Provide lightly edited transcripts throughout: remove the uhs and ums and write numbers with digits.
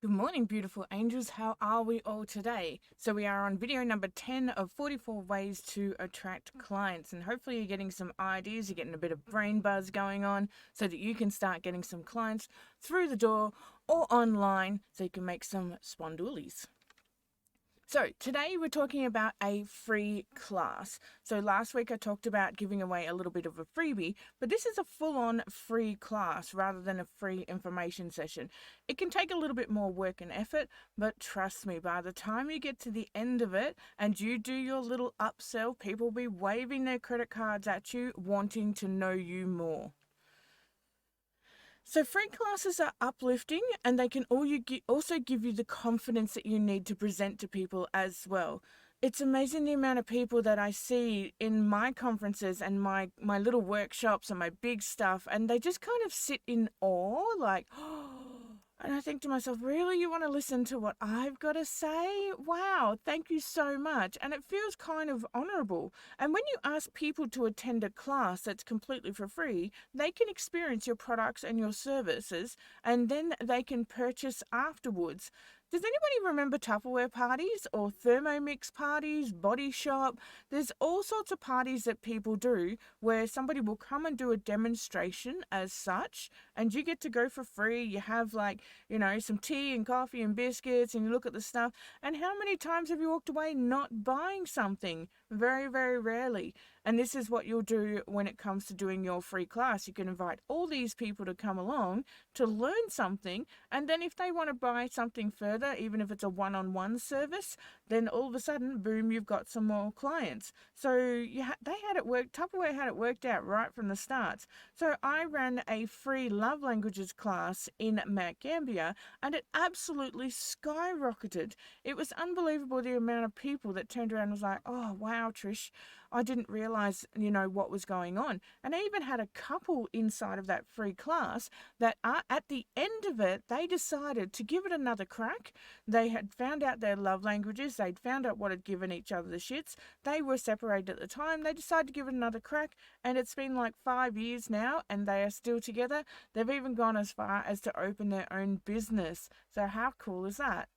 Good morning, beautiful angels. How are we all today? So we are on video number 10 of 44 ways to attract clients. And hopefully you're getting some ideas, you're getting a bit of brain buzz going on so that you can start getting some clients through the door or online so you can make some spondoolies. So today we're talking about a free class. So last week I talked about giving away a little bit of a freebie, but this is a full-on free class rather than a free information session. It can take a little bit more work and effort, but trust me, by the time you get to the end of it and you do your little upsell, people will be waving their credit cards at you, wanting to know you more. So free classes are uplifting, and they can also give you the confidence that you need to present to people as well. It's amazing the amount of people that I see in my conferences and my little workshops and my big stuff, and they just kind of sit in awe, like, and I think to myself, really, you want to listen to what I've got to say? Wow, thank you so much. And it feels kind of honorable. And when you ask people to attend a class that's completely for free, they can experience your products and your services, and then they can purchase afterwards. Does anybody remember Tupperware parties or Thermomix parties, body shop? There's all sorts of parties that people do where somebody will come and do a demonstration as such, and you get to go for free. You have some tea and coffee and biscuits, and you look at the stuff. And how many times have you walked away not buying something? Very, very rarely. And this is what you'll do when it comes to doing your free class. You can invite all these people to come along to learn something, and then if they want to buy something further, even if it's a one-on-one service, then all of a sudden, boom, you've got some more clients. So they had it worked. Tupperware had it worked out right from the start. So I ran a free love languages class in Mount Gambier, and it absolutely skyrocketed. It was unbelievable the amount of people that turned around and was like, "Oh wow, Trish, I didn't realize, what was going on." And I even had a couple inside of that free class that at the end of it, they decided to give it another crack. They had found out their love languages. They'd found out what had given each other the shits. They were separated at the time. They decided to give it another crack. And it's been like 5 years now, and they are still together. They've even gone as far as to open their own business. So how cool is that?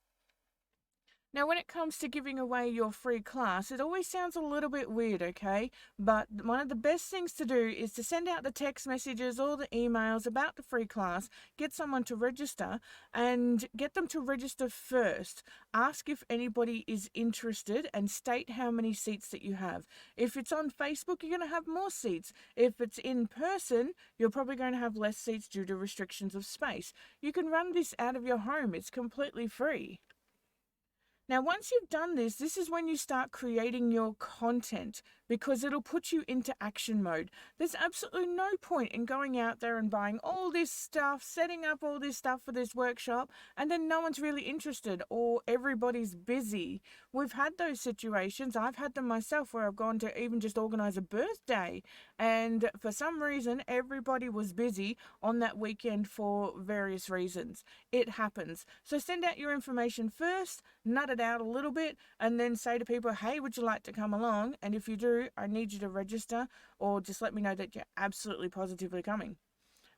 Now, when it comes to giving away your free class, it always sounds a little bit weird, okay? But one of the best things to do is to send out the text messages or the emails about the free class, get someone to register, and get them to register first. Ask if anybody is interested and state how many seats that you have. If it's on Facebook, you're going to have more seats. If it's in person, you're probably going to have less seats due to restrictions of space. You can run this out of your home. It's completely free. Now, once you've done this, this is when you start creating your content, because it'll put you into action mode. There's absolutely no point in going out there and buying all this stuff, setting up all this stuff for this workshop, and then no one's really interested or everybody's busy. We've had those situations. I've had them myself where I've gone to even just organize a birthday, and for some reason, everybody was busy on that weekend for various reasons. It happens. So send out your information first, nut it out a little bit, and then say to people, "Hey, would you like to come along? And if you do, I need you to register, or just let me know that you're absolutely positively coming."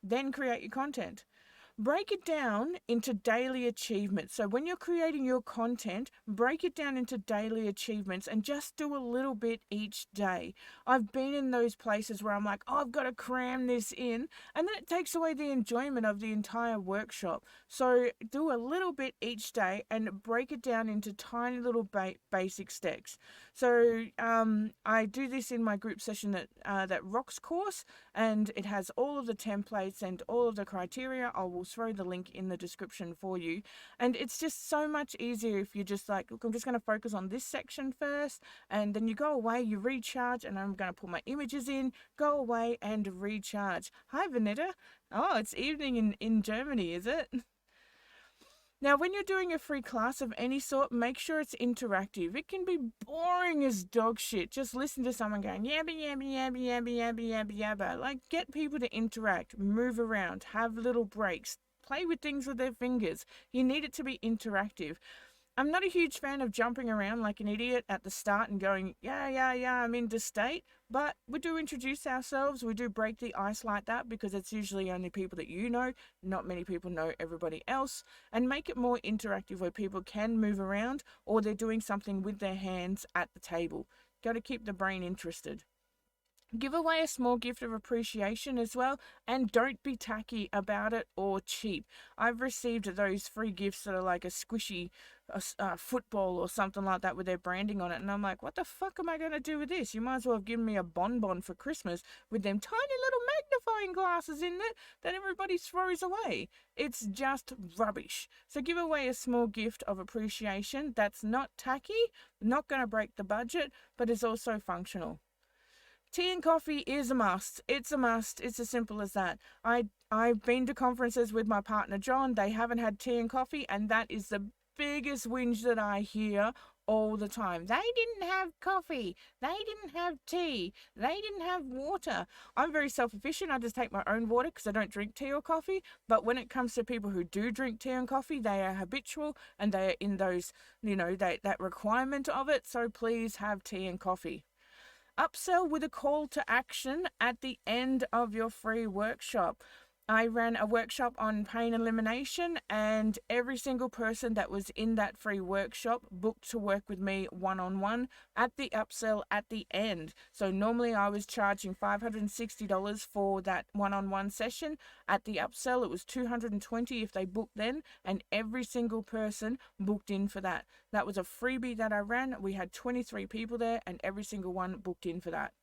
Then create your content. Break it down into daily achievements. So when you're creating your content, break it down into daily achievements and just do a little bit each day. I've been in those places where I'm like, "Oh, I've got to cram this in," and then it takes away the enjoyment of the entire workshop. So do a little bit each day and break it down into tiny little basic steps. So I do this in my group session that Rocks course, and it has all of the templates and all of the criteria. I will throw the link in the description for you. And it's just so much easier if you're just like, "Look, I'm just going to focus on this section first," and then you go away, you recharge, and I'm going to put my images in, go away and recharge. Hi, Vanetta. Oh, it's evening in Germany, is it? Now, when you're doing a free class of any sort, make sure it's interactive. It can be boring as dog shit. Just listen to someone going yabba, yabba, yabba, yabba, yabba, yabba, yabba. Like, get people to interact, move around, have little breaks, play with things with their fingers. You need it to be interactive. I'm not a huge fan of jumping around like an idiot at the start and going, yeah, I'm into state. But we do introduce ourselves. We do break the ice like that because it's usually only people that you know. Not many people know everybody else. And make it more interactive where people can move around or they're doing something with their hands at the table. Got to keep the brain interested. Give away a small gift of appreciation as well, and don't be tacky about it or cheap. I've received those free gifts that are like a squishy football or something like that with their branding on it, and I'm like, what the fuck am I going to do with this? You might as well have given me a bonbon for Christmas with them tiny little magnifying glasses in it that everybody throws away. It's just rubbish. So give away a small gift of appreciation that's not tacky, not going to break the budget, but is also functional. Tea and coffee is a must. It's a must. It's as simple as that. I've been to conferences with my partner John. They haven't had tea and coffee, and that is the biggest whinge that I hear all the time. They didn't have coffee. They didn't have tea. They didn't have water. I'm very self-efficient. I just take my own water because I don't drink tea or coffee. But when it comes to people who do drink tea and coffee, they are habitual and they are in those, that requirement of it. So please have tea and coffee. Upsell with a call to action at the end of your free workshop. I ran a workshop on pain elimination, and every single person that was in that free workshop booked to work with me one-on-one at the upsell at the end. So normally I was charging $560 for that one-on-one session. At the upsell, it was $220 if they booked then, and every single person booked in for that. That was a freebie that I ran. We had 23 people there, and every single one booked in for that.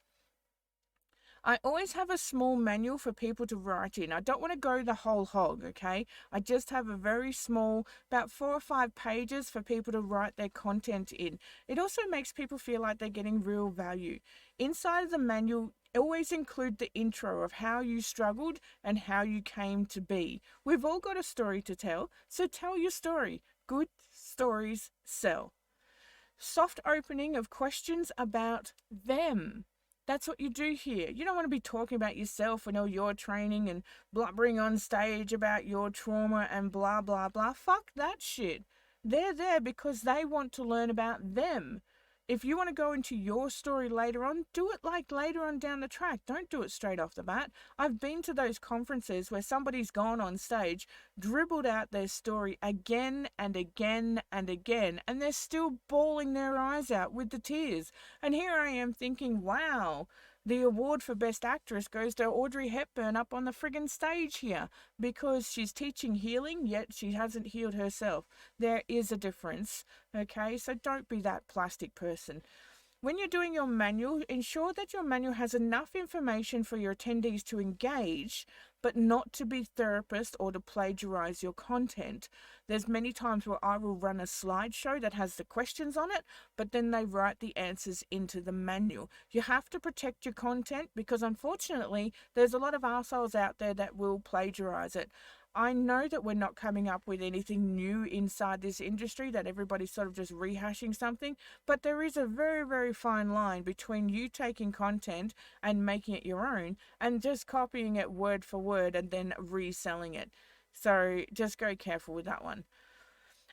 I always have a small manual for people to write in. I don't want to go the whole hog, okay? I just have a very small, about 4 or 5 pages for people to write their content in. It also makes people feel like they're getting real value. Inside of the manual, always include the intro of how you struggled and how you came to be. We've all got a story to tell, so tell your story. Good stories sell. Soft opening of questions about them. That's what you do here. You don't want to be talking about yourself and all your training and blubbering on stage about your trauma and blah, blah, blah. Fuck that shit. They're there because they want to learn about them. If you want to go into your story later on, do it like later on down the track. Don't do it straight off the bat. I've been to those conferences where somebody's gone on stage, dribbled out their story again and again and again, and they're still bawling their eyes out with the tears. And here I am thinking, wow, the award for Best Actress goes to Audrey Hepburn up on the friggin' stage here because she's teaching healing, yet she hasn't healed herself. There is a difference, okay? So don't be that plastic person. When you're doing your manual, ensure that your manual has enough information for your attendees to engage, but not to be therapist or to plagiarize your content. There's many times where I will run a slideshow that has the questions on it, but then they write the answers into the manual. You have to protect your content because unfortunately, there's a lot of assholes out there that will plagiarize it. I know that we're not coming up with anything new inside this industry, that everybody's sort of just rehashing something, but there is a very, very fine line between you taking content and making it your own and just copying it word for word and then reselling it. So just go careful with that one.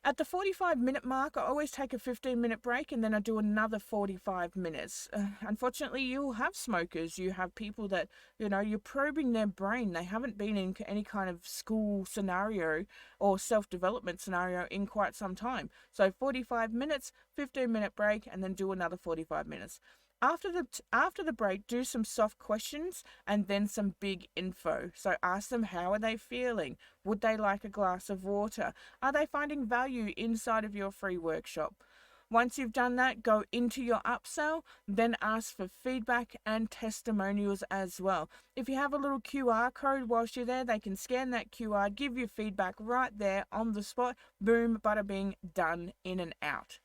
At the 45-minute mark, I always take a 15-minute break and then I do another 45 minutes. Unfortunately, you'll have smokers. You have people that, you're probing their brain. They haven't been in any kind of school scenario or self-development scenario in quite some time. So 45 minutes, 15-minute break, and then do another 45 minutes. After the break, do some soft questions and then some big info. So ask them, how are they feeling? Would they like a glass of water? Are they finding value inside of your free workshop? Once you've done that, go into your upsell, then ask for feedback and testimonials as well. If you have a little QR code whilst you're there, they can scan that QR, give you feedback right there on the spot. Boom, bada bing, done, in and out.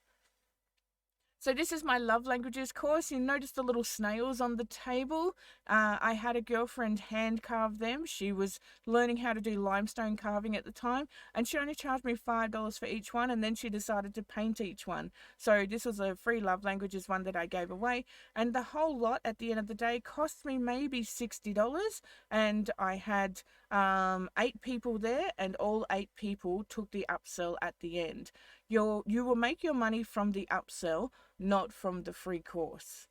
So this is my love languages course. You notice the little snails on the table. I had a girlfriend hand carve them. She was learning how to do limestone carving at the time, and she only charged me $5 for each one, and then she decided to paint each one. So this was a free love languages one that I gave away, and the whole lot at the end of the day cost me maybe $60, and I had 8 people there, and all 8 people took the upsell at the end. You will make your money from the upsell, not from the free course.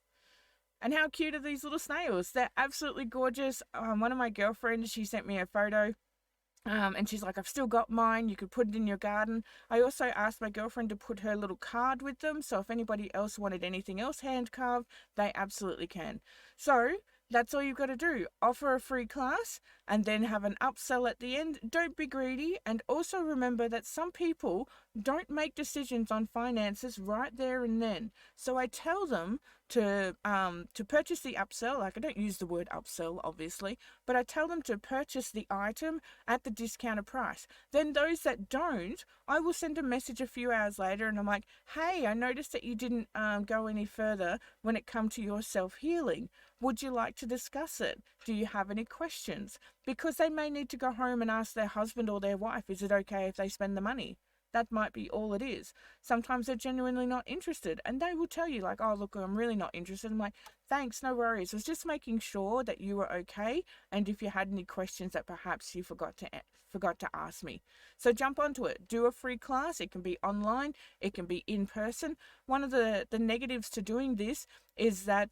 And how cute are these little snails? They're absolutely gorgeous. One of my girlfriends, she sent me a photo. And she's like, I've still got mine. You could put it in your garden. I also asked my girlfriend to put her little card with them. So if anybody else wanted anything else hand carved, they absolutely can. So that's all you've got to do. Offer a free class and then have an upsell at the end. Don't be greedy. And also remember that some people don't make decisions on finances right there and then. So I tell them to purchase the upsell. Like, I don't use the word upsell, obviously, but I tell them to purchase the item at the discounted price. Then those that don't, I will send a message a few hours later and I'm like, hey, I noticed that you didn't go any further when it come to your self-healing. Would you like to discuss it? Do you have any questions? Because they may need to go home and ask their husband or their wife, is it okay if they spend the money? That might be all it is. Sometimes they're genuinely not interested and they will tell you like, oh, look, I'm really not interested. I'm like, thanks, no worries. I was just making sure that you were okay. And if you had any questions that perhaps you forgot to ask me. So jump onto it. Do a free class. It can be online. It can be in person. One of the negatives to doing this is that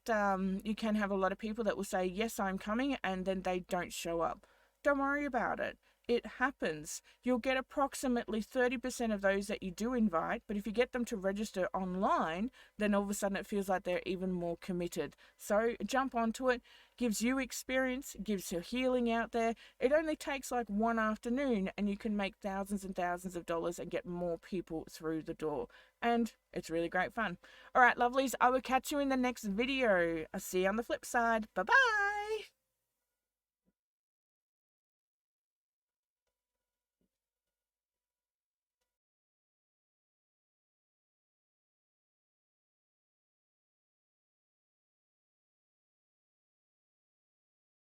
you can have a lot of people that will say, yes, I'm coming, and then they don't show up. Don't worry about it. It happens. You'll get approximately 30% of those that you do invite, but if you get them to register online, then all of a sudden it feels like they're even more committed. So jump onto it, gives you experience, gives you healing out there. It only takes like one afternoon and you can make thousands and thousands of dollars and get more people through the door. And it's really great fun. All right, lovelies, I will catch you in the next video. I'll see you on the flip side. Bye-bye.